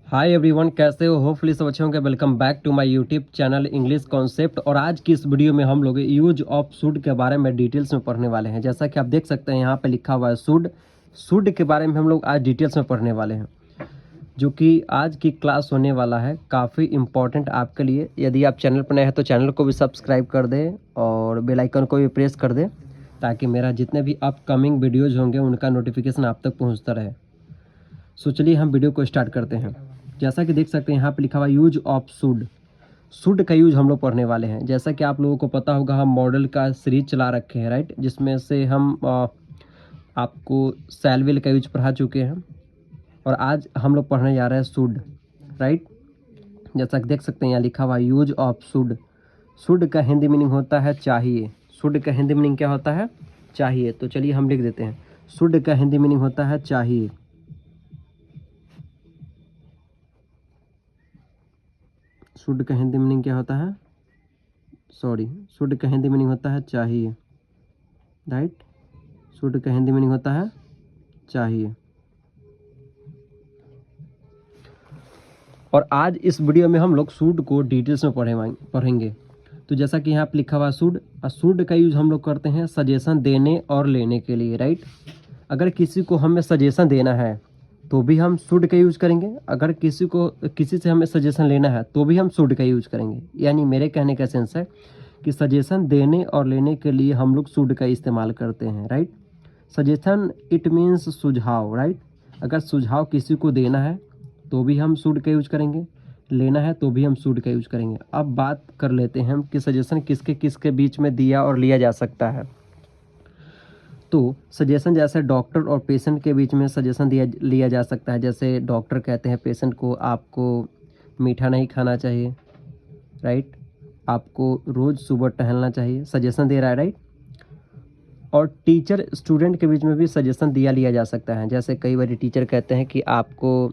Hi everyone, कैसे हो? Hopefully सब अच्छे होंगे। Welcome back to my YouTube channel English concept. और आज की इस वीडियो में हम लोग यूज ऑफ शुड के बारे में डिटेल्स में पढ़ने वाले हैं। जैसा कि आप देख सकते हैं यहाँ पे लिखा हुआ है शुड के बारे में हम लोग आज डिटेल्स में पढ़ने वाले हैं, जो कि आज की क्लास होने वाला है काफ़ी इम्पॉर्टेंट आपके लिए। यदि आप चैनल पर नए हैं तो चैनल को भी सब्सक्राइब कर दें और बेल आइकन को भी प्रेस कर दें, ताकि मेरा जितने भी अपकमिंग वीडियोज़ होंगे उनका नोटिफिकेशन आप तक पहुँचता रहे। सो चलिए हम वीडियो को स्टार्ट करते हैं। जैसा कि देख सकते हैं यहाँ पे लिखा हुआ यूज ऑफ शुड का यूज हम लोग पढ़ने वाले हैं। जैसा कि आप लोगों को पता होगा, हम मॉडल का सीरीज चला रखे हैं, राइट, जिसमें से हम आपको शैल विल का यूज पढ़ा चुके हैं और आज हम लोग पढ़ने जा रहे हैं शुड, राइट। जैसा कि देख सकते हैं यहाँ लिखा हुआ यूज ऑफ शुड का हिंदी मीनिंग होता है चाहिए। शुड का हिंदी मीनिंग क्या होता है? चाहिए। तो चलिए हम लिख देते हैं, शुड का हिंदी मीनिंग होता है चाहिए। शुड का हिंदी मीनिंग क्या होता है? शुड का हिंदी मीनिंग होता है चाहिए, राइट। शुड का हिंदी मीनिंग होता है चाहिए। और आज इस वीडियो में हम लोग शुड को डिटेल्स में पढ़ेंगे। तो जैसा कि यहाँ पे लिखा हुआ शुड का यूज हम लोग करते हैं सजेशन देने और लेने के लिए, राइट। अगर किसी को हमें सजेशन देना है तो भी हम शुड का यूज करेंगे, अगर किसी से हमें सजेशन लेना है तो भी हम शुड का यूज करेंगे। यानी मेरे कहने का सेंस है कि सजेशन देने और लेने के लिए हम लोग शुड का इस्तेमाल करते हैं, राइट। सजेशन इट मीन्स सुझाव, राइट। अगर सुझाव किसी को देना है तो भी हम शुड का यूज करेंगे, लेना है तो भी हम शुड का यूज करेंगे। अब बात कर लेते हैं हम कि सजेशन किसके किसके बीच में दिया और लिया जा सकता है। तो सजेशन जैसे डॉक्टर और पेशेंट के बीच में सजेशन लिया जा सकता है। जैसे डॉक्टर कहते हैं पेशेंट को आपको मीठा नहीं खाना चाहिए, राइट, आपको रोज़ सुबह टहलना चाहिए, सजेशन दे रहा है, राइट। और टीचर स्टूडेंट के बीच में भी सजेशन लिया जा सकता है। जैसे कई बार टीचर कहते हैं कि आपको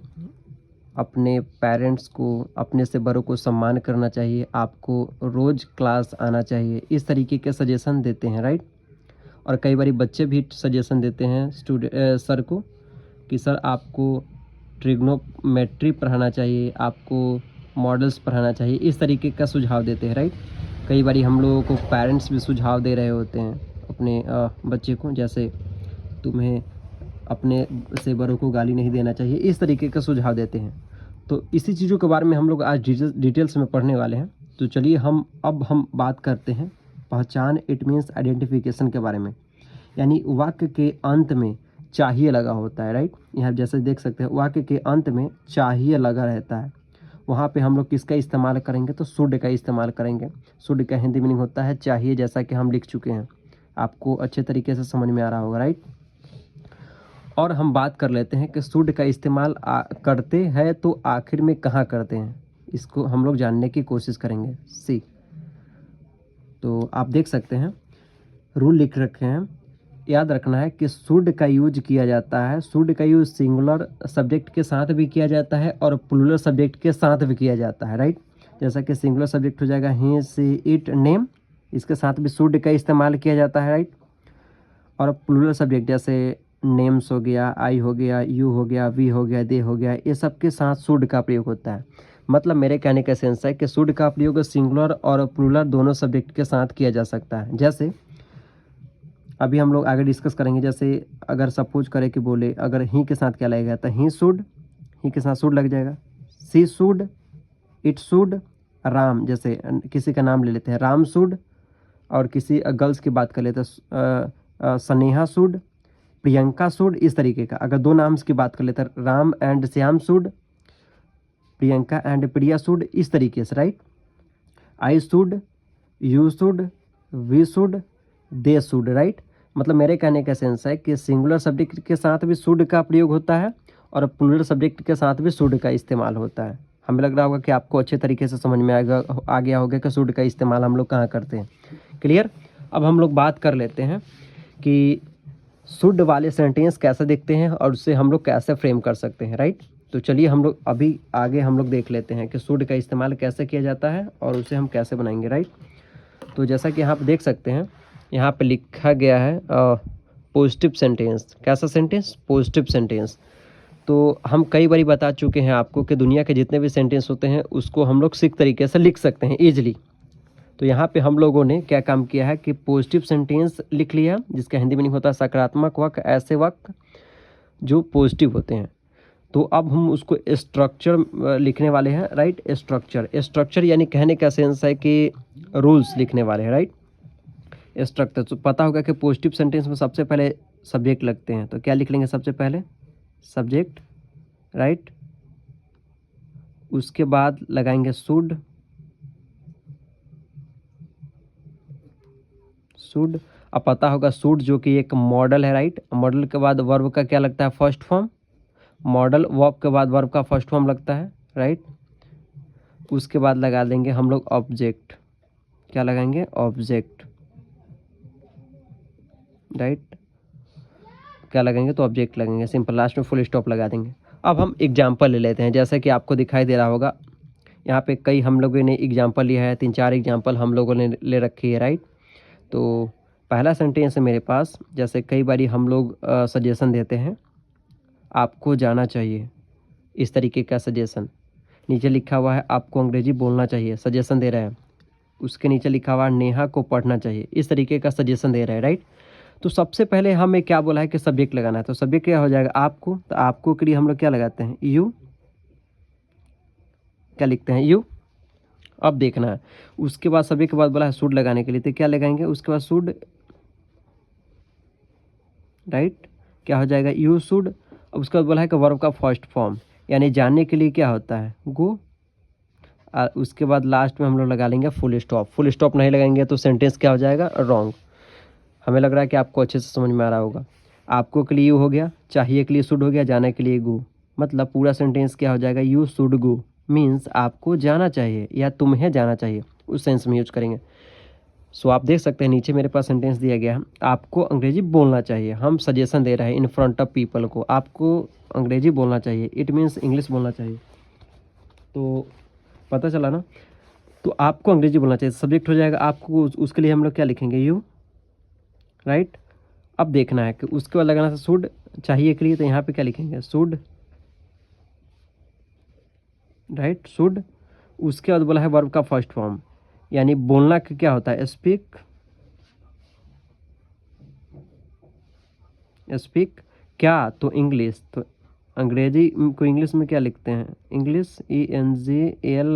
अपने पेरेंट्स को, अपने से बड़ों को सम्मान करना चाहिए, आपको रोज़ क्लास आना चाहिए, इस तरीके के सजेशन देते हैं, राइट। और कई बार बच्चे भी सजेशन देते हैं सर को कि सर आपको ट्रिग्नोमेट्री पढ़ाना चाहिए, आपको मॉडल्स पढ़ाना चाहिए, इस तरीके का सुझाव देते हैं, राइट। कई बार हम लोगों को पेरेंट्स भी सुझाव दे रहे होते हैं अपने बच्चे को, जैसे तुम्हें अपने से बड़ों को गाली नहीं देना चाहिए, इस तरीके का सुझाव देते हैं। तो इसी चीज़ों के बारे में हम लोग आज डिटेल्स में पढ़ने वाले हैं। तो चलिए हम बात करते हैं पहचान, इट मीन्स आइडेंटिफिकेशन के बारे में। यानी वाक्य के अंत में चाहिए लगा होता है, राइट। यहाँ जैसे देख सकते हैं वाक्य के अंत में चाहिए लगा रहता है, वहाँ पे हम लोग किसका इस्तेमाल करेंगे? तो शुड का इस्तेमाल करेंगे। शुड का हिंदी मीनिंग होता है चाहिए, जैसा कि हम लिख चुके हैं, आपको अच्छे तरीके से समझ में आ रहा होगा, राइट। और हम बात कर लेते हैं कि शुड का इस्तेमाल करते हैं तो आखिर में कहाँ करते हैं, इसको हम लोग जानने की कोशिश करेंगे। सी, तो आप देख सकते हैं रूल लिख रखे हैं, याद रखना है कि शुड का यूज किया जाता है। शुड का यूज सिंगुलर सब्जेक्ट के साथ भी किया जाता है और प्लूरल सब्जेक्ट के साथ भी किया जाता है, राइट। जैसा कि सिंगुलर सब्जेक्ट हो जाएगा ही, सी, इट, नेम, इसके साथ भी शुड का इस्तेमाल किया जाता है, राइट। और प्लूरल सब्जेक्ट जैसे नेम्स हो गया, आई हो गया, यू हो गया, वी हो गया, दे हो गया, ये सब के साथ शुड का प्रयोग होता है। मतलब मेरे कहने का सेंस है कि शुड का प्रयोग सिंगुलर और प्लूरल दोनों सब्जेक्ट के साथ किया जा सकता है। जैसे अभी हम लोग आगे डिस्कस करेंगे। जैसे अगर सपोज करें कि बोले अगर ही के साथ क्या लगेगा, तो ही के साथ शुड लग जाएगा। सी शुड, इट शुड, राम, जैसे किसी का नाम ले लेते हैं, राम शुड। और किसी गर्ल्स की बात कर लेते हैं, स्नेहा शुड, प्रियंका शुड, इस तरीके का। अगर दो नाम्स की बात कर लेते हैं, Ram and Shyam should, Priyanka and Priya should, इस तरीके से, right. I should, you should, we should, they should, right. मतलब मेरे कहने का सेंस है कि सिंगुलर सब्जेक्ट के साथ भी शुड का प्रयोग होता है और प्लूरल सब्जेक्ट के साथ भी शुड का इस्तेमाल होता है। हमें लग रहा होगा कि आपको अच्छे तरीके से समझ में आ गया होगा कि शुड का इस्तेमाल हम लोग कहाँ करते हैं। क्लियर? अब हम लोग बात कर लेते हैं कि शुड वाले सेंटेंस कैसे दिखते हैं और उससे हम लोग कैसे फ्रेम कर सकते हैं, राइट। तो चलिए हम लोग अभी आगे हम लोग देख लेते हैं कि शुड का इस्तेमाल कैसे किया जाता है और उसे हम कैसे बनाएंगे, राइट। तो जैसा कि यहाँ पे देख सकते हैं, यहाँ पे लिखा गया है पॉजिटिव सेंटेंस। कैसा सेंटेंस? Positive sentence. तो हम कई बारी बता चुके हैं आपको कि दुनिया के जितने भी सेंटेंस होते हैं उसको हम लोग सिक तरीके से लिख सकते हैं ईजिली। तो यहाँ पे हम लोगों ने क्या काम किया है कि पॉजिटिव सेंटेंस लिख लिया, जिसका हिंदी मीनिंग होता है सकारात्मक वाक्य, ऐसे वाक्य जो पॉजिटिव होते हैं। तो अब हम उसको स्ट्रक्चर लिखने वाले हैं, राइट। स्ट्रक्चर यानी कहने का सेंस है कि रूल्स लिखने वाले हैं, राइट। स्ट्रक्चर तो पता होगा कि पॉजिटिव सेंटेंस में सबसे पहले सब्जेक्ट लगते हैं, तो क्या लिख लेंगे सबसे पहले, सब्जेक्ट, राइट। उसके बाद लगाएंगे शुड, अब पता होगा शुड जो कि एक मॉडल है, राइट। मॉडल के बाद वर्ब का क्या लगता है, फर्स्ट फॉर्म। मॉडल वर्ब के बाद वर्ब का फर्स्ट फॉर्म लगता है, राइट। उसके बाद लगा देंगे हम लोग ऑब्जेक्ट, क्या लगाएंगे, ऑब्जेक्ट, राइट। क्या लगेंगे, तो ऑब्जेक्ट लगेंगे, सिंपल, लास्ट में फुल स्टॉप लगा देंगे। अब हम एग्जाम्पल ले लेते हैं, जैसे कि आपको दिखाई दे रहा होगा यहाँ पे कई हम लोगों ने एग्जाम्पल लिया है, 3-4 एग्जाम्पल हम लोगों ने ले रखी है, राइट। तो पहला सेंटेंस है मेरे पास, जैसे कई बारी हम लोग सजेशन देते हैं, आपको जाना चाहिए, इस तरीके का सजेशन। नीचे लिखा हुआ है आपको अंग्रेजी बोलना चाहिए, सजेशन दे रहा है। उसके नीचे लिखा हुआ है नेहा को पढ़ना चाहिए, इस तरीके का सजेशन दे रहा है, राइट। तो सबसे पहले हमें क्या बोला है कि सब्जेक्ट लगाना है, तो सब्जेक्ट क्या हो जाएगा, आपको। तो आपको के लिए हम लोग क्या लगाते हैं, यू, क्या लिखते हैं, यू। अब देखना है, उसके बाद सब्जेक्ट के बाद बोला है शुड लगाने के लिए, तो क्या लगाएंगे, उसके बाद शुड, राइट। क्या हो जाएगा, यू शुड। अब उसके बाद बोला है कि वर्ब का फर्स्ट फॉर्म, यानी जानने के लिए क्या होता है, गो। उसके बाद लास्ट में हम लोग लगा लेंगे फुल स्टॉप। फुल स्टॉप नहीं लगाएंगे तो सेंटेंस क्या हो जाएगा, रॉन्ग। हमें लग रहा है कि आपको अच्छे से समझ में आ रहा होगा। आपको के लिए यू हो गया, चाहिए के लिए शुड हो गया, जाने के लिए गो। मतलब पूरा सेंटेंस क्या हो जाएगा, यू शुड गो, मीन्स आपको जाना चाहिए या तुम्हें जाना चाहिए, उस सेंस में यूज करेंगे। सो आप देख सकते हैं नीचे मेरे पास सेंटेंस दिया गया है, आपको अंग्रेजी बोलना चाहिए। हम सजेशन दे रहे हैं इन फ्रंट ऑफ पीपल को, आपको अंग्रेजी बोलना चाहिए, इट मीन्स इंग्लिश बोलना चाहिए। तो पता चला ना। तो आपको अंग्रेजी बोलना चाहिए, सब्जेक्ट हो जाएगा आपको, उसके लिए हम लोग क्या लिखेंगे, यू, राइट। अब देखना है कि उसके बाद लगाना था शुड, चाहिए के लिए, तो यहाँ पे क्या लिखेंगे, शुड, राइट, शुड। उसके बाद बोला है वर्ब का फर्स्ट फॉर्म, यानी बोलना का क्या होता है, स्पीक, स्पीक। क्या, तो इंग्लिश, तो अंग्रेजी को इंग्लिश में क्या लिखते हैं, इंग्लिश, ENGLISH,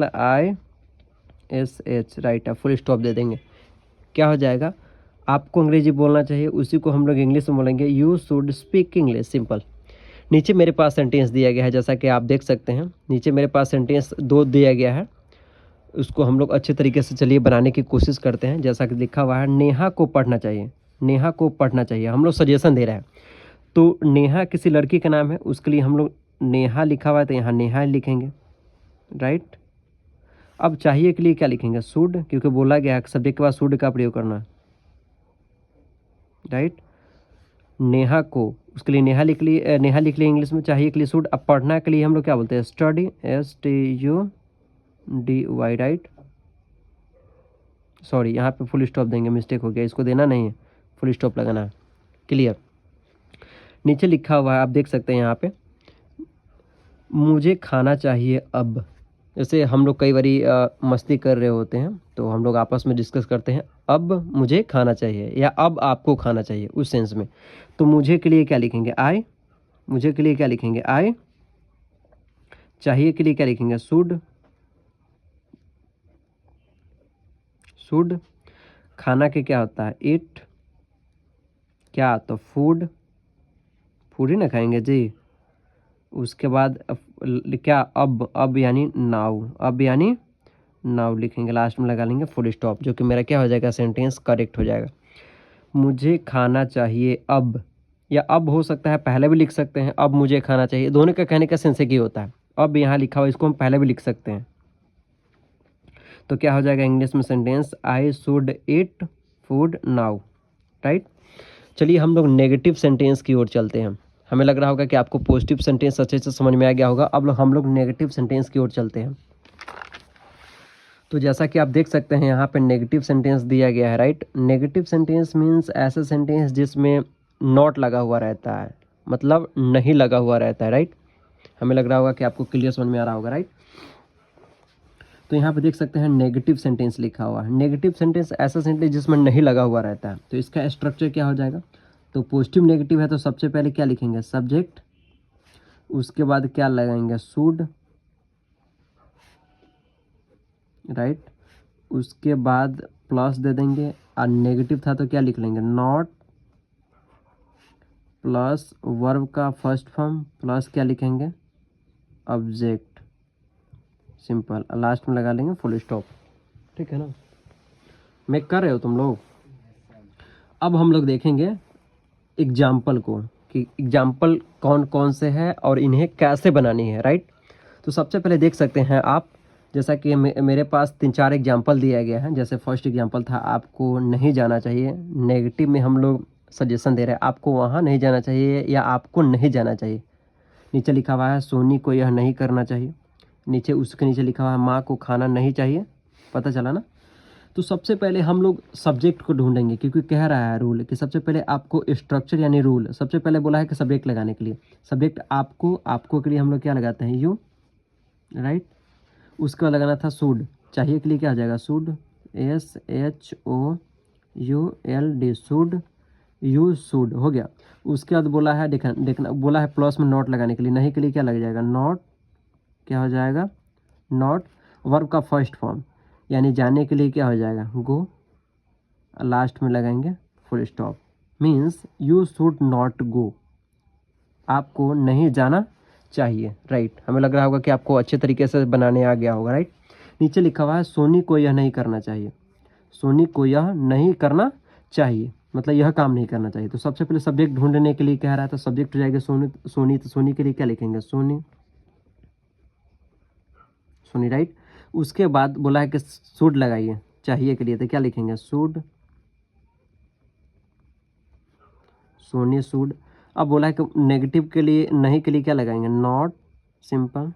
राइट। अब फुल स्टॉप दे देंगे, क्या हो जाएगा, आपको अंग्रेजी बोलना चाहिए, उसी को हम लोग इंग्लिश में बोलेंगे, you should speak English, simple. नीचे मेरे पास सेंटेंस दिया गया है, जैसा कि आप देख सकते हैं नीचे मेरे पास सेंटेंस 2 दिया गया है। उसको हम लोग अच्छे तरीके से चलिए बनाने की कोशिश करते हैं। जैसा कि लिखा हुआ है नेहा को पढ़ना चाहिए, नेहा को पढ़ना चाहिए, हम लोग सजेशन दे रहे हैं। तो नेहा किसी लड़की का नाम है, उसके लिए हम लोग नेहा लिखा हुआ है तो यहाँ नेहा लिखेंगे, राइट। अब चाहिए के लिए क्या लिखेंगे, शुड, क्योंकि बोला गया है सब्जेक्ट के बाद शुड का प्रयोग करना, राइट। नेहा को, उसके लिए नेहा लिख ली, नेहा लिख ली इंग्लिश में, चाहिए के लिए शुड। अब पढ़ना के लिए हम लोग क्या बोलते हैं, स्टडी, STUDY, राइट। सॉरी, यहाँ पे फुल स्टॉप देंगे, मिस्टेक हो गया, इसको देना नहीं है, फुल स्टॉप लगाना है, क्लियर। नीचे लिखा हुआ है आप देख सकते हैं यहाँ पे, मुझे खाना चाहिए अब। जैसे हम लोग कई बारी मस्ती कर रहे होते हैं तो हम लोग आपस में डिस्कस करते हैं, अब मुझे खाना चाहिए या अब आपको खाना चाहिए, उस सेंस में। तो मुझे के लिए क्या लिखेंगे, आई, मुझे के लिए क्या लिखेंगे, आई। चाहिए के लिए क्या लिखेंगे, शुड, शुड। खाना के क्या होता है, ईट, क्या, तो फूड, फूड ही ना खाएंगे जी। उसके बाद क्या, अब यानी नाउ, अब यानी नाउ लिखेंगे, लास्ट में लगा लेंगे फुल स्टॉप, जो कि मेरा क्या हो जाएगा, सेंटेंस करेक्ट हो जाएगा। मुझे खाना चाहिए अब, या अब हो सकता है पहले भी लिख सकते हैं, अब मुझे खाना चाहिए, दोनों का कहने का सेंस एक ही होता है। अब यहाँ लिखा हुआ इसको हम पहले भी लिख सकते हैं, तो क्या हो जाएगा इंग्लिश में sentence, I should eat food now, right. चलिए हम लोग नेगेटिव सेंटेंस की ओर चलते हैं। हमें लग रहा होगा कि आपको पॉजिटिव सेंटेंस अच्छे से समझ में आ गया होगा, अब हम लोग नेगेटिव सेंटेंस की ओर चलते हैं। तो जैसा कि आप देख सकते हैं यहाँ पे नेगेटिव सेंटेंस दिया गया है, राइट। नेगेटिव सेंटेंस मीन्स ऐसा सेंटेंस जिसमें नॉट लगा हुआ रहता है, मतलब नहीं लगा हुआ रहता है, राइट। हमें लग रहा होगा कि आपको क्लियर समझ में आ रहा होगा, राइट। तो यहाँ पे देख सकते हैं नेगेटिव सेंटेंस लिखा हुआ है। नेगेटिव सेंटेंस ऐसा सेंटेंस जिसमें नहीं लगा हुआ रहता है, तो इसका स्ट्रक्चर क्या हो जाएगा, तो पॉजिटिव नेगेटिव है तो सबसे पहले क्या लिखेंगे, सब्जेक्ट, उसके बाद क्या लगाएंगे, शुड, राइट, उसके बाद प्लस दे देंगे, और नेगेटिव था तो क्या लिख लेंगे, नॉट, प्लस वर्ब का फर्स्ट फॉर्म, प्लस क्या लिखेंगे, ऑब्जेक्ट, सिंपल, लास्ट में लगा लेंगे फुल स्टॉप। ठीक है ना, मेक कर रहे हो तुम लोग। अब हम लोग देखेंगे एग्जाम्पल को, कि एग्जाम्पल कौन कौन से हैं और इन्हें कैसे बनानी है, राइट। तो सबसे पहले देख सकते हैं आप, जैसा कि मेरे पास 3-4 एग्जाम्पल दिया गया है। जैसे फर्स्ट एग्जाम्पल था, आपको नहीं जाना चाहिए, नेगेटिव में हम लोग सजेशन दे रहे हैं, आपको वहाँ नहीं जाना चाहिए या आपको नहीं जाना चाहिए। नीचे लिखा हुआ है सोनी को यह नहीं करना चाहिए, नीचे उसके नीचे लिखा हुआ है माँ को खाना नहीं चाहिए, पता चला ना। तो सबसे पहले हम लोग सब्जेक्ट को ढूंढेंगे, क्योंकि कह रहा है रूल कि सबसे पहले आपको स्ट्रक्चर यानी रूल, सबसे पहले बोला है कि सब्जेक्ट लगाने के लिए, सब्जेक्ट आपको के लिए हम लोग क्या लगाते हैं, यू, राइट। उसके बाद लगाना था शुड, चाहिए के लिए क्या आ जाएगा, should, SHOULD, should, you should, हो गया। उसके बाद बोला है देखना बोला है प्लस में नॉट लगाने के लिए, नहीं के लिए क्या लग जाएगा, नॉट, क्या हो जाएगा, नॉट, वर्ब का फर्स्ट फॉर्म यानी जाने के लिए क्या हो जाएगा, गो, लास्ट में लगाएंगे full stop, means you should not go, आपको नहीं जाना चाहिए, राइट। हमें लग रहा होगा कि आपको अच्छे तरीके से बनाने आ गया होगा, राइट। नीचे लिखा हुआ है सोनी को यह नहीं करना चाहिए, सोनी को यह नहीं करना चाहिए मतलब यह काम नहीं करना चाहिए। तो सबसे पहले सब्जेक्ट ढूंढने के लिए कह रहा है, तो सब्जेक्ट हो जाएगा सोनी, तो सोनी के लिए क्या लिखेंगे, सोनी, राइट। उसके बाद बोला है कि शुड लगाइए चाहिए के लिए, तो क्या लिखेंगे, शुड, सोनी शुड। अब बोला है कि नेगेटिव के लिए, नहीं के लिए क्या लगाएंगे, नॉट, सिंपल।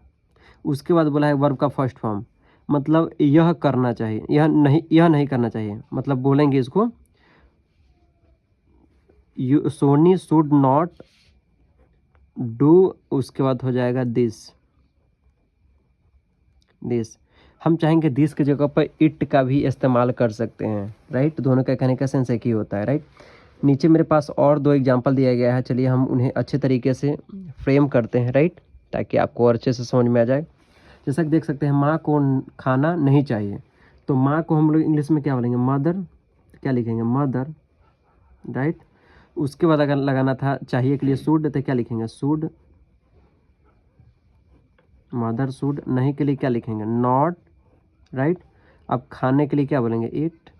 उसके बाद बोला है वर्ब का फर्स्ट फॉर्म, मतलब यह करना चाहिए, यह नहीं करना चाहिए, मतलब बोलेंगे इसको सोनी शुड नॉट डू, उसके बाद हो जाएगा दिस, हम चाहेंगे दिस की जगह पर इट का भी इस्तेमाल कर सकते हैं, राइट। दोनों का कहने का सेंस एक ही होता है, राइट। नीचे मेरे पास और 2 एग्जाम्पल दिया गया है, चलिए हम उन्हें अच्छे तरीके से फ्रेम करते हैं, राइट, ताकि आपको और अच्छे से समझ में आ जाए। जैसा कि देख सकते हैं, माँ को खाना नहीं चाहिए, तो माँ को हम लोग इंग्लिश में क्या बोलेंगे, मदर, क्या लिखेंगे, मदर, राइट। उसके बाद अगर लगाना था चाहिए के लिए शुड, तो क्या लिखेंगे, शुड, मदर शुड। नहीं के लिए क्या लिखेंगे, नॉट, राइट। अब खाने के लिए क्या बोलेंगे, इट,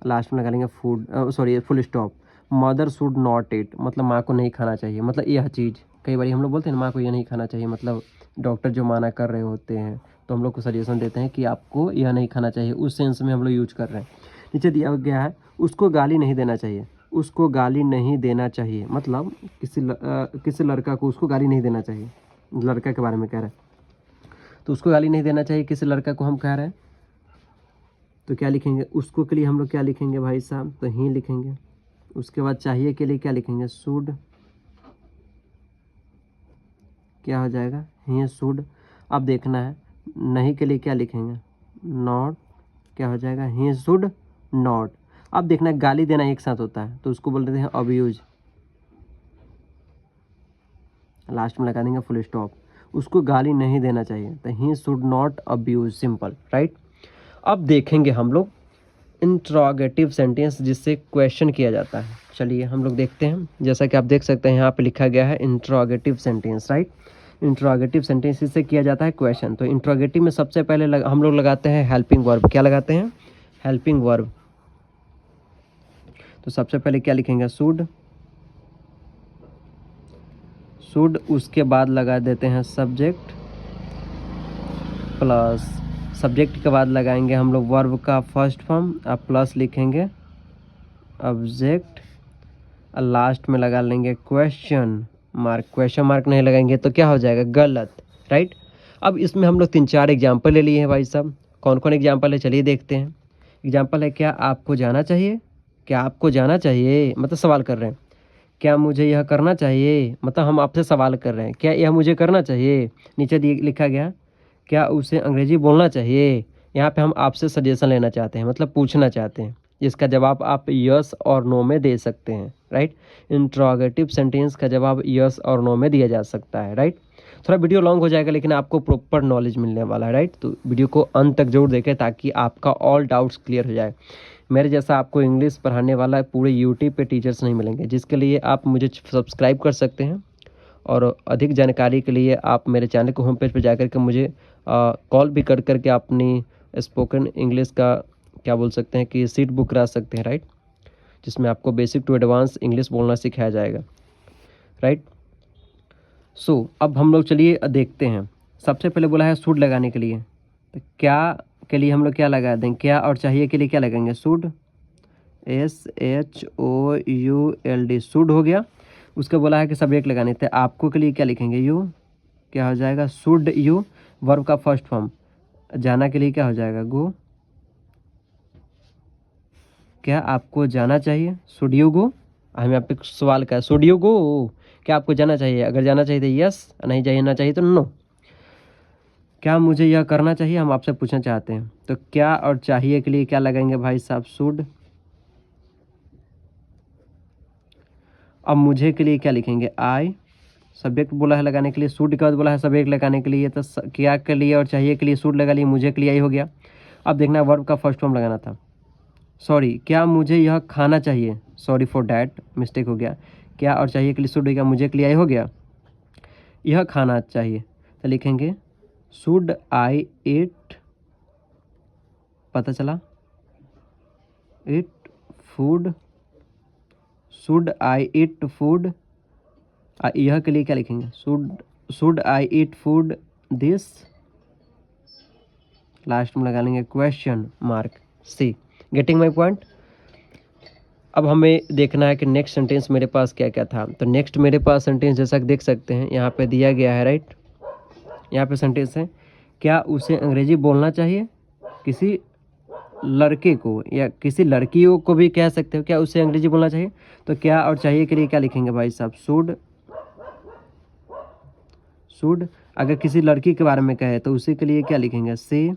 लास्ट में लगा लेंगे food, sorry full stop. Mother should not it, मतलब माँ को नहीं खाना चाहिए, मतलब यह चीज़, कई बार हम लोग बोलते हैं माँ को यह नहीं खाना चाहिए, मतलब डॉक्टर जो माना कर रहे होते हैं, तो हम लोग को सजेशन देते हैं कि आपको यह नहीं खाना चाहिए, उस सेंस में हम लोग यूज कर रहे हैं। नीचे दिया गया है उसको गाली नहीं देना चाहिए, उसको गाली नहीं देना चाहिए, मतलब किसी लड़का को उसको गाली नहीं देना चाहिए, लड़का के बारे में कह रहे हैं, तो उसको गाली नहीं देना चाहिए किसी लड़का को हम कह रहे हैं, तो क्या लिखेंगे, उसको के लिए हम लोग क्या लिखेंगे भाई साहब, तो ही लिखेंगे। उसके बाद चाहिए के लिए क्या लिखेंगे, शुड, क्या हो जाएगा, ही शुड। अब देखना है नहीं के लिए क्या लिखेंगे, नॉट, क्या हो जाएगा, ही शुड नॉट। अब देखना है गाली देना एक साथ होता है, तो उसको बोल देते हैं अब्यूज, लास्ट में लगा देंगे फुल स्टॉप। उसको गाली नहीं देना चाहिए, तो he should not abuse, simple, right. अब देखेंगे हम लोग इंट्रोगेटिव सेंटेंस जिससे क्वेश्चन किया जाता है। चलिए हम लोग देखते हैं, जैसा कि आप देख सकते हैं यहाँ पे लिखा गया है interrogative sentence, right. Interrogative sentence इससे किया जाता है क्वेश्चन। तो इंट्रोगेटिव में सबसे पहले हम लोग लगाते हैं हेल्पिंग वर्ब, क्या लगाते हैं, हेल्पिंग वर्ब। तो सबसे पहले क्या लिखेंगे, शुड, उसके बाद लगा देते हैं सब्जेक्ट, प्लस सब्जेक्ट के बाद लगाएंगे हम लोग वर्ब का फर्स्ट फॉर्म, अब प्लस लिखेंगे ऑब्जेक्ट, और लास्ट में लगा लेंगे क्वेश्चन मार्क नहीं लगाएंगे तो क्या हो जाएगा, गलत, राइट। अब इसमें हम लोग 3-4 एग्जाम्पल ले लिए हैं भाई साहब। कौन कौन एग्जाम्पल है चलिए देखते हैं। एग्जाम्पल है, क्या आपको जाना चाहिए, क्या आपको जाना चाहिए, मतलब सवाल कर रहे हैं, क्या मुझे यह करना चाहिए, मतलब हम आपसे सवाल कर रहे हैं, क्या यह मुझे करना चाहिए। नीचे लिखा गया क्या उसे अंग्रेजी बोलना चाहिए। यहाँ पे हम आपसे सजेशन लेना चाहते हैं, मतलब पूछना चाहते हैं, जिसका जवाब आप यस और नो में दे सकते हैं, राइट। इंट्रोगेटिव सेंटेंस का जवाब यस और नो में दिया जा सकता है, राइट। थोड़ा वीडियो लॉन्ग हो जाएगा लेकिन आपको प्रॉपर नॉलेज मिलने वाला है, राइट। तो वीडियो को अंत तक जरूर देखें ताकि आपका ऑल डाउट्स क्लियर हो जाए। मेरे जैसा आपको इंग्लिश पढ़ाने वाला पूरे यूट्यूब पे टीचर्स नहीं मिलेंगे, जिसके लिए आप मुझे सब्सक्राइब कर सकते हैं। और अधिक जानकारी के लिए आप मेरे चैनल को होम पेज पर जाकर के मुझे कॉल भी कर करके अपनी स्पोकन इंग्लिश का क्या बोल सकते हैं कि सीट बुक करा सकते हैं, राइट, जिसमें आपको बेसिक टू एडवांस इंग्लिश बोलना सिखाया जाएगा, राइट। सो अब हम लोग चलिए देखते हैं। सबसे पहले बोला है शुड लगाने के लिए, तो क्या के लिए हम लोग क्या लगा दें, क्या और चाहिए के लिए क्या लगाएंगे, शुड, SHOULD, शुड हो गया। उसके बोला है कि सब्जेक्ट लगाने थे, आपको के लिए क्या लिखेंगे, यू, क्या हो जाएगा, शुड यू, वर्ब का फर्स्ट फॉर्म। जाना के लिए क्या हो जाएगा, गो, क्या आपको जाना चाहिए, शुड यू गो। हमें आप पे सवाल का है, शुड यू गो, क्या आपको जाना चाहिए, अगर जाना चाहिए तो यस, नहीं जाना चाहिए तो नो। क्या मुझे यह करना चाहिए, हम आपसे पूछना चाहते हैं, तो क्या और चाहिए के लिए क्या लगाएंगे भाई साहब, शुड। अब मुझे के लिए क्या लिखेंगे, आई, सब्जेक्ट बोला है लगाने के लिए, शुड के बाद बोला है सब्जेक्ट लगाने के लिए, तो क्या के लिए और चाहिए के लिए शुड लगा लिए, मुझे के लिए आई हो गया। अब देखना वर्ब का फर्स्ट फॉर्म लगाना था, सॉरी, क्या मुझे यह खाना चाहिए, सॉरी फॉर डैट, मिस्टेक हो गया। क्या और चाहिए के लिए शुड हो गया, मुझे के लिए आई हो गया, यह खाना चाहिए, तो लिखेंगे शुड आई ईट, पता चला, eat food, should I eat food. यह के लिए क्या लिखेंगे, should I eat food this, last में लगा लेंगे question mark, see. Getting my point. अब हमें देखना है कि नेक्स्ट सेंटेंस मेरे पास क्या क्या था। तो नेक्स्ट मेरे पास सेंटेंस जैसा कि देख सकते हैं यहाँ पे दिया गया है, राइट। यहाँ पे सेंटेंस है, क्या उसे अंग्रेजी बोलना चाहिए, किसी लड़के को या किसी लड़कियों को भी कह सकते हो, क्या उसे अंग्रेजी बोलना चाहिए। तो क्या और चाहिए के लिए क्या लिखेंगे भाई साहब, शुड, शुड। अगर किसी लड़की के बारे में कहे तो उसी के लिए क्या लिखेंगे, सी,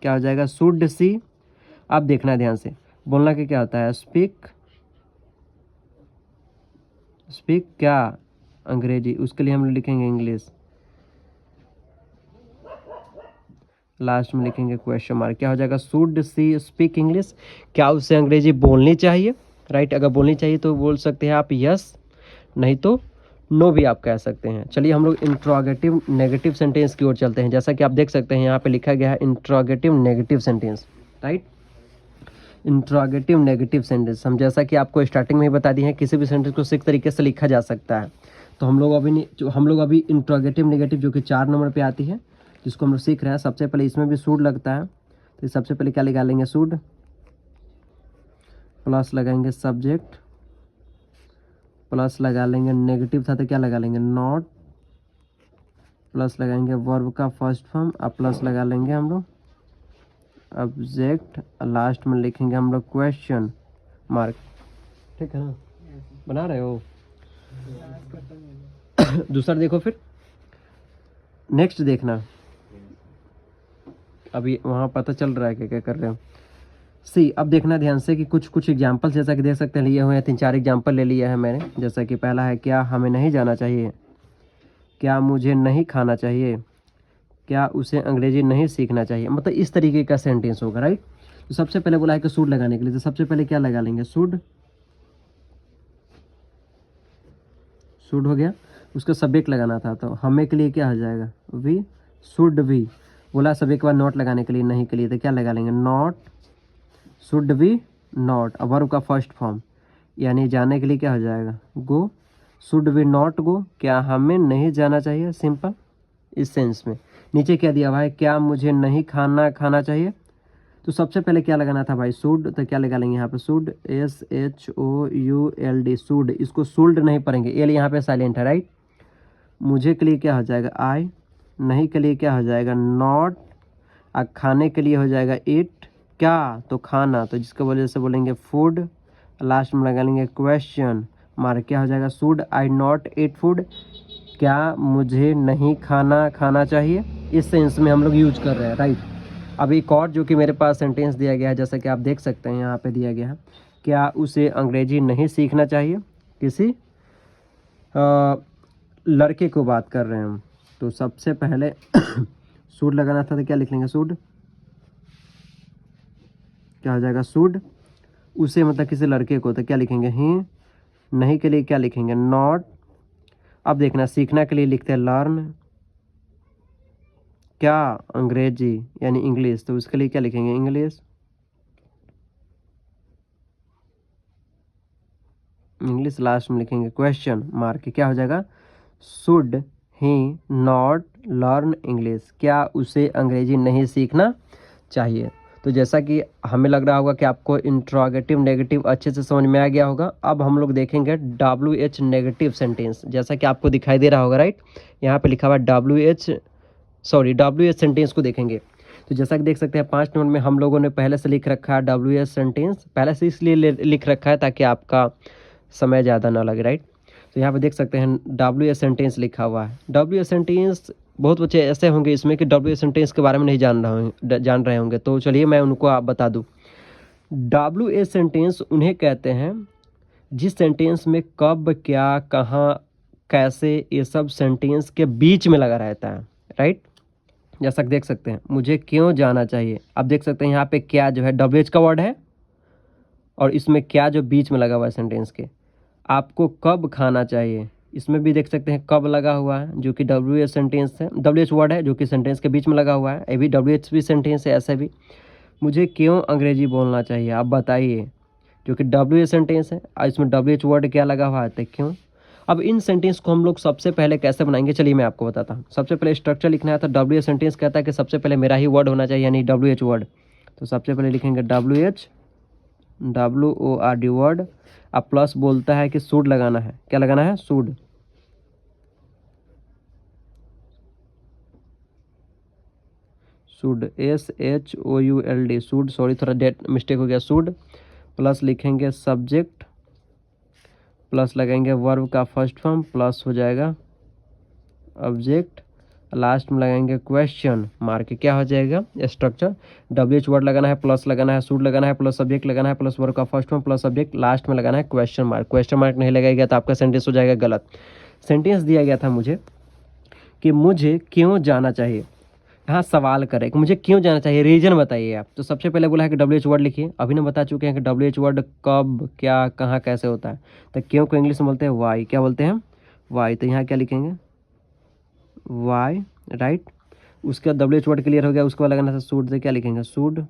क्या हो जाएगा, शुड सी। आप देखना ध्यान से, बोलना के क्या होता है, स्पीक, स्पीक क्या अंग्रेजी, उसके लिए हम लिखेंगे इंग्लिश, लास्ट में लिखेंगे क्वेश्चन मार्क, क्या हो जाएगा, शुड सी स्पीक इंग्लिश, क्या उसे अंग्रेजी बोलनी चाहिए, राइट। अगर बोलनी चाहिए तो बोल सकते हैं आप यस, नहीं तो नो भी आप कह सकते हैं। चलिए हम लोग इंट्रोगेटिव नेगेटिव सेंटेंस की ओर चलते हैं। जैसा कि आप देख सकते हैं यहाँ पे लिखा गया है interrogative negative sentence, right. Interrogative negative sentence हम जैसा कि आपको स्टार्टिंग में ही बता दी है, किसी भी सेंटेंस को सिक्स तरीके से लिखा जा सकता है। तो हम लोग अभी इंट्रोगेटिव नेगेटिव जो कि 4 नंबर पे आती है, जिसको हम लोग सीख रहे हैं। सबसे पहले इसमें भी शुड लगता है, तो सबसे पहले क्या लगा लेंगे, शुड, प्लस लगाएंगे सब्जेक्ट, प्लस लगा लेंगे, नेगेटिव था तो क्या लगा लेंगे, नॉट, प्लस लगाएंगे वर्ब का फर्स्ट फॉर्म, अब प्लस लगा लेंगे हम लोग ऑब्जेक्ट, लास्ट में लिखेंगे हम लोग क्वेश्चन मार्क, ठीक है ना, बना रहे हो। दूसरा देखो, फिर नेक्स्ट देखना, अभी वहाँ पता चल रहा है क्या क्या कर रहे हो। सी, अब देखना ध्यान से कि कुछ एग्जाम्पल जैसा कि देख सकते हैं लिए हुए हैं, 3-4 एग्जाम्पल ले लिया है मैंने। जैसा कि पहला है, क्या हमें नहीं जाना चाहिए, क्या मुझे नहीं खाना चाहिए, क्या उसे अंग्रेजी नहीं सीखना चाहिए, मतलब इस तरीके का सेंटेंस होगा, राइट। तो सबसे पहले बोला है कि शुड लगाने के लिए, तो सबसे पहले क्या लगा लेंगे, शुड, शुड हो गया। उसका सब्जेक्ट लगाना था, तो हमें के लिए क्या हो जाएगा, वी, शुड वी। बोला सब्जेक्ट के बाद नॉट लगाने के लिए, नहीं के लिए, तो क्या लगा लेंगे, नॉट, शुड वी नॉट। अब वर्ब का फर्स्ट फॉर्म, यानी जाने के लिए क्या हो जाएगा, गो, शुड वी नॉट गो, क्या हमें नहीं जाना चाहिए, सिंपल इस सेंस में। नीचे क्या दिया हुआ है, क्या मुझे नहीं खाना चाहिए। तो सबसे पहले क्या लगाना था भाई, शुड, तो क्या लगा लेंगे यहाँ पे, शुड, SHOULD, शुड। इसको शुल्ड नहीं पढ़ेंगे, एल यहाँ पे साइलेंट है, राइट। मुझे के लिए क्या हो जाएगा, आई, नहीं के लिए क्या हो जाएगा, नॉट, और खाने के लिए हो जाएगा इट, क्या, तो खाना, तो जिसके वजह से बोलेंगे फूड, लास्ट में लगा लेंगे क्वेश्चन मार्क क्या हो जाएगा, should I not eat food, क्या मुझे नहीं खाना चाहिए, इस सेंस में हम लोग यूज कर रहे हैं, राइट। अब एक और जो कि मेरे पास सेंटेंस दिया गया है, जैसा कि आप देख सकते हैं यहाँ पे दिया गया है, क्या उसे अंग्रेजी नहीं सीखना चाहिए, किसी लड़के को बात कर रहे हैं हम। तो सबसे पहले शुड लगाना था, तो क्या लिख लेंगे, शुड, क्या हो जाएगा, शुड, उसे मतलब किसी लड़के को, तो क्या लिखेंगे, ही, नहीं के लिए क्या लिखेंगे, नॉट। अब देखना, सीखना के लिए लिखते हैं लर्न, क्या, अंग्रेजी यानी इंग्लिश, तो उसके लिए क्या लिखेंगे, इंग्लिश, इंग्लिश लास्ट में लिखेंगे, क्वेश्चन मार्क, क्या हो जाएगा, should he not learn English, क्या उसे अंग्रेजी नहीं सीखना चाहिए। तो जैसा कि हमें लग रहा होगा कि आपको इंट्रोगेटिव नेगेटिव अच्छे से समझ में आ गया होगा। अब हम लोग देखेंगे WH नेगेटिव सेंटेंस, जैसा कि आपको दिखाई दे रहा होगा, राइट। यहाँ पे लिखा हुआ WH सेंटेंस को देखेंगे। तो जैसा कि देख सकते हैं 5 नंबर में हम लोगों ने पहले से लिख रखा है WH सेंटेंस, पहले से इसलिए लिख रखा है ताकि आपका समय ज़्यादा ना लगे, राइट। तो यहाँ पे देख सकते हैं WH सेंटेंस लिखा हुआ है। WH सेंटेंस, बहुत बच्चे ऐसे होंगे इसमें कि WH सेंटेंस के बारे में नहीं जान रहे होंगे, तो चलिए मैं उनको आप बता दूँ। WH सेंटेंस उन्हें कहते हैं जिस सेंटेंस में कब, क्या, कहाँ, कैसे, ये सब सेंटेंस के बीच में लगा रहता है, राइट। जैसा कि देख सकते हैं, मुझे क्यों जाना चाहिए, आप देख सकते हैं यहाँ पे क्या जो है WH का वर्ड है, और इसमें क्या जो बीच में लगा हुआ है सेंटेंस के। आपको कब खाना चाहिए, इसमें भी देख सकते हैं कब लगा हुआ है, जो कि WH सेंटेंस है, WH वर्ड है जो कि सेंटेंस के बीच में लगा हुआ है, ये भी WH भी सेंटेंस है। ऐसे भी मुझे क्यों अंग्रेजी बोलना चाहिए, आप बताइए, जो कि WH सेंटेंस है, और इसमें WH वर्ड क्या लगा हुआ है, तो क्यों। अब इन सेंटेंस को हम लोग सबसे पहले कैसे बनाएंगे, चलिए मैं आपको बताता हूँ। सबसे पहले स्ट्रक्चर लिखना है, तो WH सेंटेंस कहता है कि सबसे पहले मेरा ही वर्ड होना चाहिए, यानी WH वर्ड। तो सबसे पहले लिखेंगे WORD वर्ड। अब प्लस बोलता है कि शुड लगाना है, क्या लगाना है, should, should, SHOULD, should, sorry थोड़ा डेट मिस्टेक हो गया, शुड। प्लस लिखेंगे सब्जेक्ट, प्लस लगाएंगे वर्ब का फर्स्ट फॉर्म, प्लस हो जाएगा ऑब्जेक्ट, लास्ट में लगाएंगे क्वेश्चन मार्क, क्या हो जाएगा स्ट्रक्चर। WH वर्ड लगाना है, प्लस लगाना है, शुड लगाना है, प्लस सब्जेक्ट लगाना है, प्लस वर्ब का first form, plus subject, last में लगाना है क्वेश्चन मार्क। क्वेश्चन मार्क नहीं लगाएगा तो आपका सेंटेंस हो जाएगा गलत। सेंटेंस दिया गया था मुझे कि मुझे क्यों जाना चाहिए, यहाँ सवाल करें कि मुझे क्यों जाना चाहिए, रीजन बताइए आप। तो सबसे पहले बोला है कि WH वर्ड लिखिए, अभी ना बता चुके हैं कि WH वर्ड कब, क्या, कहाँ, कैसे होता है। तो क्यों को इंग्लिश में बोलते हैं वाई, क्या बोलते हैं, वाई। तो यहाँ क्या लिखेंगे, वाई, राइट। उसके बाद WH वर्ड क्लियर हो गया, उसके बाद लगाना था शुड, से क्या लिखेंगे, शुड,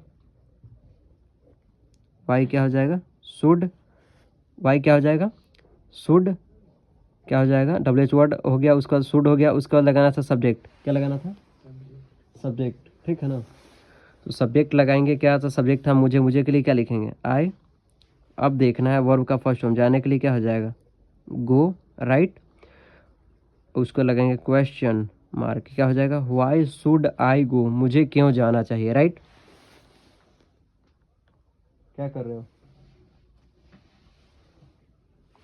वाई क्या हो जाएगा, शुड, वाई क्या हो जाएगा, शुड, क्या हो जाएगा, WH वर्ड हो गया, उसका शुड हो गया, उसके बाद लगाना था सब्जेक्ट, क्या लगाना था, सब्जेक्ट, ठीक है ना। तो सब्जेक्ट लगाएंगे, क्या था सब्जेक्ट था मुझे के लिए क्या लिखेंगे, आई। अब देखना है वर्ब का फर्स्ट फॉर्म, जाने के लिए क्या हो जाएगा, गो, राइट। उसको लगाएंगे क्वेश्चन मार्क, क्या हो जाएगा, वाई शुड आई गो, मुझे क्यों जाना चाहिए, राइट। क्या कर रहे हो,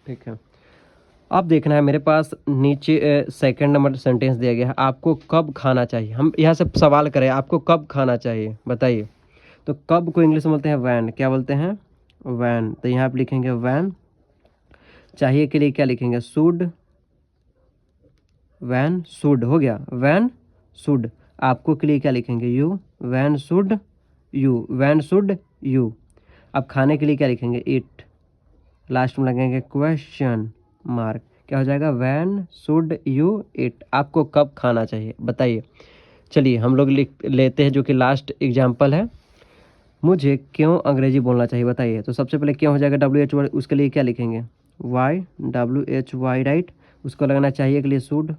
ठीक है। अब देखना है मेरे पास नीचे सेकंड नंबर सेंटेंस दिया गया है, आपको कब खाना चाहिए। हम यहाँ से सवाल करें, आपको कब खाना चाहिए बताइए। तो कब को इंग्लिश में बोलते हैं वैन, क्या बोलते हैं, वैन। तो यहाँ पे लिखेंगे वैन। चाहिए के लिए क्या लिखेंगे, शुड, वैन शुड हो गया, वैन शुड। आपको के लिए क्या लिखेंगे, you, when should you, when should you. अब खाने के लिए क्या लिखेंगे, इट। लास्ट में लगेंगे क्वेश्चन मार्क, क्या हो जाएगा, वैन शुड यू इट, आपको कब खाना चाहिए बताइए। चलिए हम लोग लिख लेते हैं जो कि लास्ट एग्जाम्पल है, मुझे क्यों अंग्रेजी बोलना चाहिए बताइए। तो सबसे पहले क्यों हो जाएगा WH वर्ड, उसके लिए क्या लिखेंगे, वाई, WHY, राइट। उसको लगाना चाहिए के लिए शुड,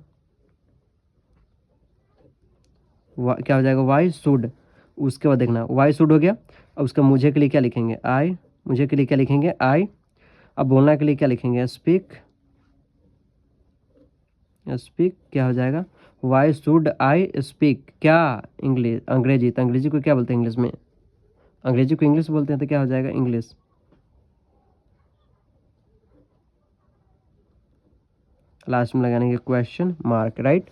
क्या हो जाएगा, वाई शुड। उसके बाद देखना वाई शुड हो गया। अब उसका मुझे के लिए क्या लिखेंगे, आई, मुझे के लिए क्या लिखेंगे, आई। अब बोलना के लिए क्या लिखेंगे, स्पीक, स्पीक, क्या हो जाएगा, वाई शुड आई स्पीक, क्या, इंग्लिश, अंग्रेजी। तो अंग्रेजी को क्या बोलते हैं इंग्लिश में, अंग्रेजी को इंग्लिश बोलते हैं, तो क्या हो जाएगा, इंग्लिश। लास्ट में लगाने के क्वेश्चन मार्क, राइट।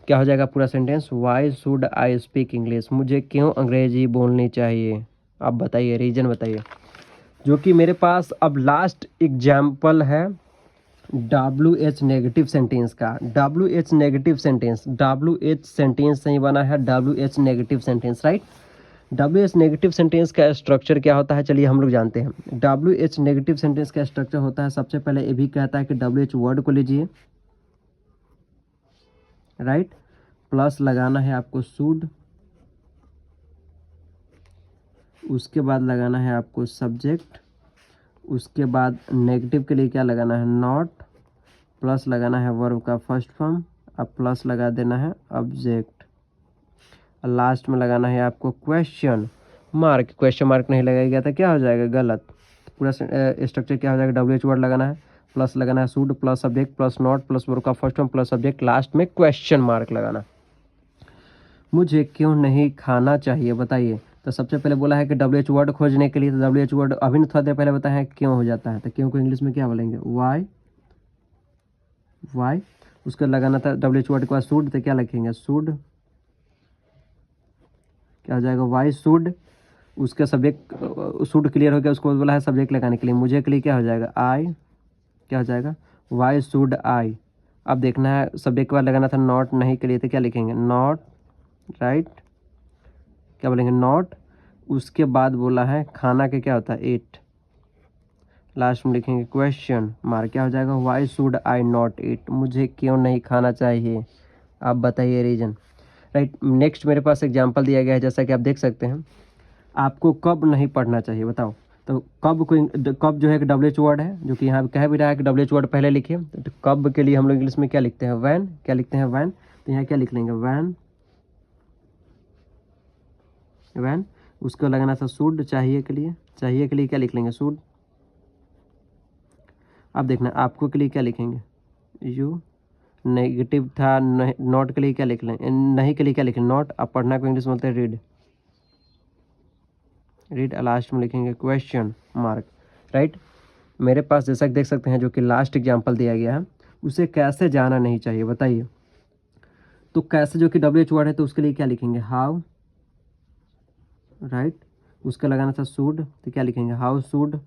क्या हो जाएगा पूरा sentence, why should I speak English, मुझे क्यों अंग्रेजी बोलनी चाहिए। आप बताइए, रीजन बताइए। जो कि मेरे पास अब लास्ट एग्जाम्पल है WH नेगेटिव सेंटेंस का। WH negative sentence, WH sentence नहीं बना है, WH negative sentence, right. WH negative sentence का स्ट्रक्चर क्या होता है, चलिए हम लोग जानते हैं। WH नेगेटिव सेंटेंस का स्ट्रक्चर होता है, सबसे पहले ये भी कहता है कि WH वर्ड को लीजिए, राइट, प्लस लगाना है आपको शुड, उसके बाद लगाना है आपको सब्जेक्ट, उसके बाद नेगेटिव के लिए क्या लगाना है, नॉट, प्लस लगाना है वर्ब का फर्स्ट फॉर्म, अब प्लस लगा देना है ऑब्जेक्ट, लास्ट में लगाना है आपको क्वेश्चन मार्क। क्वेश्चन मार्क नहीं लगाया गया था, क्या हो जाएगा, गलत। पूरा स्ट्रक्चर क्या हो जाएगा, WH वर्ड लगाना है, प्लस लगाना है should, plus subject, plus not, plus verb का first form, plus subject, last में क्वेश्चन मार्क लगाना। मुझे क्यों नहीं खाना चाहिए, बताइए। तो सबसे पहले बोला है कि WH वर्ड खोजने के लिए, तो WH वर्ड अभी नहीं, थोड़ा देर पहले बताया है क्यों हो जाता है, तो क्यों को इंग्लिश में क्या बोलेंगे, वाई। उसका लगाना था WH वर्ड के बाद शुड, तो क्या लिखेंगे, शुड, क्या हो जाएगा, वाई शुड। उसका सब्जेक्ट शुड क्लियर हो गया, उसको बोला है सब्जेक्ट लगाने के लिए, मुझे के लिए क्या हो जाएगा, आई, क्या हो जाएगा, वाई शुड आई। अब देखना है सब्जेक्ट के बाद लगाना था नॉट, नहीं के लिए, तो क्या लिखेंगे, नॉट, राइट, क्या बोलेंगे, नॉट। उसके बाद बोला है खाना के क्या होता है, ईट, लास्ट में लिखेंगे क्वेश्चन मार्क, क्या हो जाएगा, why should I not eat, मुझे क्यों नहीं खाना चाहिए। आप बताइए रीजन, राइट। नेक्स्ट मेरे पास एग्जांपल दिया गया है, जैसा कि आप देख सकते हैं, आपको कब नहीं पढ़ना चाहिए, बताओ। तो कब को, कब जो है एक WH वर्ड है, जो कि यहाँ कह भी रहा है कि WH वर्ड पहले लिखिए, तो कब के लिए हम लोग इंग्लिश में क्या लिखते हैं, वैन, क्या लिखते हैं, वैन। तो यहाँ क्या लिख लेंगे, वैन, वैन। उसको लगाना था शुड, चाहिए के लिए, चाहिए के लिए क्या लिख लेंगे, शुड। अब देखना आपको के लिए क्या लिखेंगे, यू। नेगेटिव था, नॉट के लिए क्या लिख लें, नहीं के लिए क्या लिखें, नॉट। अब पढ़ना को इंग्लिश बोलते हैं रीड, रीड। लास्ट में लिखेंगे क्वेश्चन मार्क, राइट। मेरे पास जैसा कि देख सकते हैं, जो कि लास्ट एग्जांपल दिया गया है, उसे कैसे जाना नहीं चाहिए, बताइए। तो कैसे जो कि WH वर्ड है, तो उसके लिए क्या लिखेंगे, हाउ, राइट। उसका लगाना था शुड, तो क्या लिखेंगे, how should,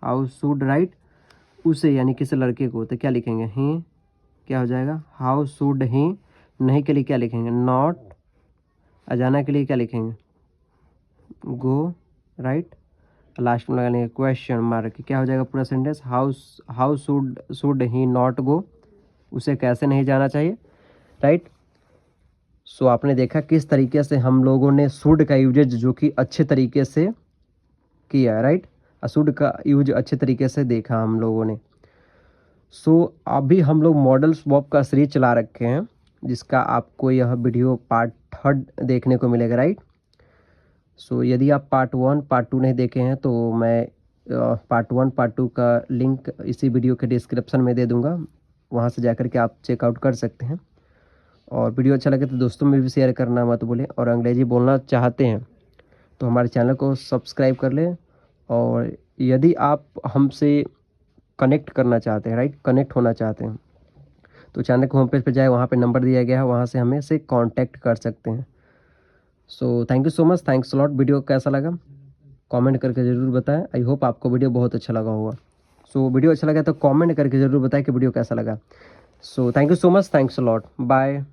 how should, right. उसे यानी किसी लड़के को, तो क्या लिखेंगे, ही, क्या हो जाएगा, हाउ शुड ही। नहीं के लिए क्या लिखेंगे, नॉट। अजाना के लिए क्या लिखेंगे, गो, राइट। लास्ट में लगा लेंगे क्वेश्चन मार्क, क्या हो जाएगा पूरा sentence, how should he not go, उसे कैसे नहीं जाना चाहिए, राइट। सो आपने देखा किस तरीके से हम लोगों ने शुड का यूजेज जो कि अच्छे तरीके से किया, राइट। शुड का यूज अच्छे तरीके से देखा हम लोगों ने। सो अभी हम लोग मॉडल स्वैप का सीरीज चला रखे हैं, जिसका आपको यह वीडियो पार्ट 3 देखने को मिलेगा, राइट। सो यदि आप पार्ट 1 पार्ट 2 नहीं देखे हैं, तो मैं पार्ट 1 पार्ट 2 का लिंक इसी वीडियो के डिस्क्रिप्शन में दे दूंगा, वहां से जाकर के आप चेकआउट कर सकते हैं। और वीडियो अच्छा लगे तो दोस्तों में भी शेयर करना मत भूलें, और अंग्रेजी बोलना चाहते हैं तो हमारे चैनल को सब्सक्राइब कर लें। और यदि आप हमसे कनेक्ट करना चाहते हैं, राइट, कनेक्ट होना चाहते हैं, तो चैनल के होम पेज पर जाए, वहाँ पे नंबर दिया गया है, वहाँ से हमें से कांटेक्ट कर सकते हैं। सो thank you so much, thanks lot. Video कैसा लगा कमेंट करके ज़रूर बताएं। आई होप आपको वीडियो बहुत अच्छा लगा होगा। सो वीडियो अच्छा लगा तो कमेंट करके ज़रूर बताएं कि वीडियो कैसा लगा। So thank you so much, thanks lot, bye.